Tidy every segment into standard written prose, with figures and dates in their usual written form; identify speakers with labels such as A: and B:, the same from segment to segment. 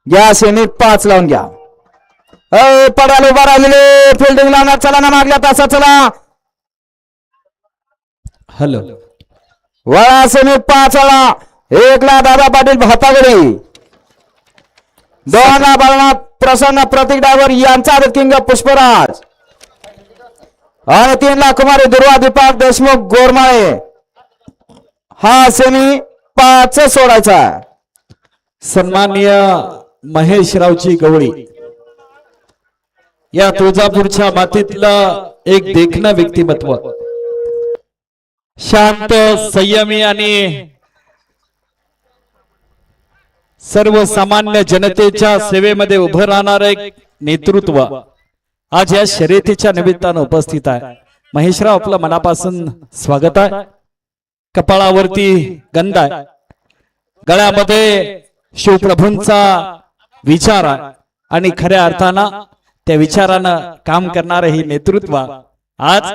A: घ्या सेमी 5 लावून घ्या. पडायला उभा राहिलेले फिल्डिंग लावणार. चला ना मागल्या तासा चला.
B: हॅलो
A: वळा सेमी 5 वाला 1 ला दादा पाटील भातागडी, 2 ला बाळनाथ प्रसन्न प्रतीक ड्रायव्हर यांचा किंग पुष्पराज आणि 3 ला कुमारी दुर्वा दीपक देशमुख गोरमाळे. हा सेमी 5 सोडायचा.
B: सन्माननीय महेशरावची गवळी या तुळजापूरच्या मातीतलं एक देखणं व्यक्तिमत्व, शांत संयमी आणि सर्वसामान्य जनतेच्या सेवेमध्ये उभं राहणार एक नेतृत्व आज या शर्यतीच्या निमित्तानं उपस्थित आहे. महेशराव आपलं मनापासून स्वागत आहे. कपाळावरती गंध आहे, गळ्यामध्ये शिवप्रभूंचा विचार आहे आणि खऱ्या अर्थानं त्या विचारानं काम करणारे हे नेतृत्व आज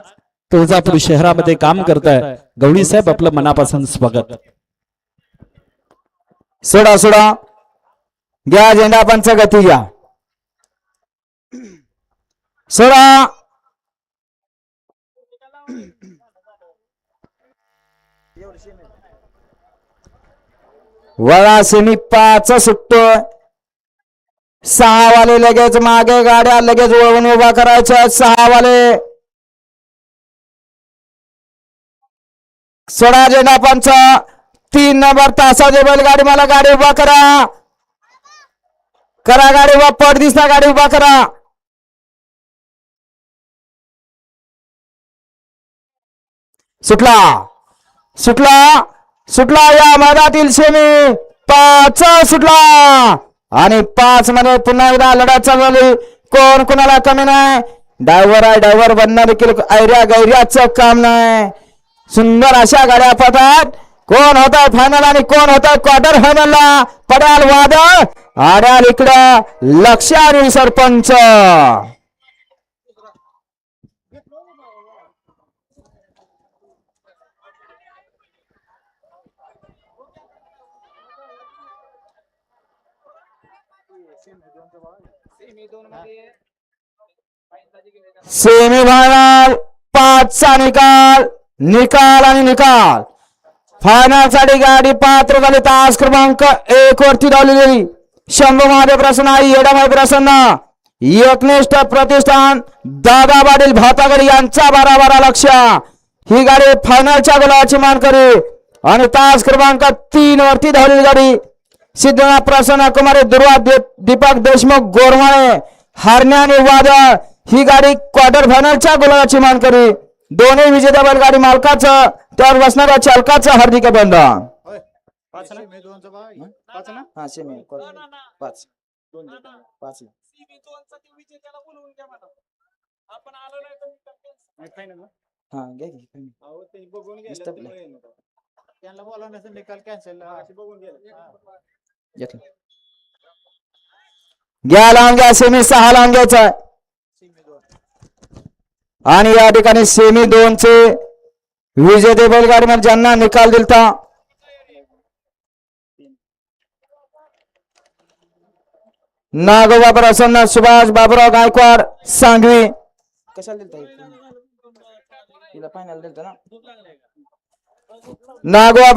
B: तुळजापूर शहरामध्ये काम करत आहे. गवळी साहेब आपलं मनापासून स्वागत.
A: सोडा सोडा घ्या झेंडा पंच गती घ्या. सोडा वळा सेमी 5 सुटतोय. 6 वाले लगेच मागे गाड्या लगेच वळवून उभा करायच्या. 6 वाले सोडा झेंडा पंच. 3 नंबर तासाचे बैलगाडी मला गाडी उभा करा. करा गाडी उभा. पट दिसता गाडी उभा करा. सुटला सुटला सुटला. या मैदानातील सेमी 5 सुटला आणि 5 मध्ये पुन्हा एकदा लढत चालू झाली. कोण कोणाला कमी नाही. ड्रायव्हर आहे, ड्रायव्हर बनणं देखील ऐर्या गैर्याचं काम नाही. सुंदर अशा गाड्या पडतात. कोण होत आहे फायनल आणि कोण होत आहे क्वार्टर फायनलला. पडाल वादळ आड्याल इकडं लक्ष आणि सरपंच. सेमी फायनल 5 चा निकाल. निकाल आणि निकाल. फायनल साठी गाडी पात्र झाली. तास क्रमांक 1 वरती धावलेली शंभू महादेव प्रसन्न आई येडामाई प्रसन्न एकनिष्ठ प्रतिष्ठान दादा पाटील भातागडी यांचा 12 लक्ष. ही गाडी फायनलच्या गुलाबाची मानकरी आणि तास क्रमांक 3 वरती धावलेली गाडी सिद्धनाथ प्रसन्न कुमारी दुर्वा दीपक देशमुख गोरमाळे हरण्या आणि वादळ. ही गाडी क्वार्टर फायनलच्या गुलाबाची मानकरी. दोन्ही विजेत्या बैलगाडी मालकाचं त्यावर बसणाऱ्या चालकाचं हार्दिक अभिनंदन. घ्या लावून घ्या. सेमी 6 लावून घ्यायचा आणि या ठिकाणी सेमी 2 चे विजेते बैलगाडी मध्ये ज्यांना निकाल दिलता नागोबा प्रसन्न सुभाष बाबुराव गायकवाड सांगवी. कशाला दिलता? नागोबा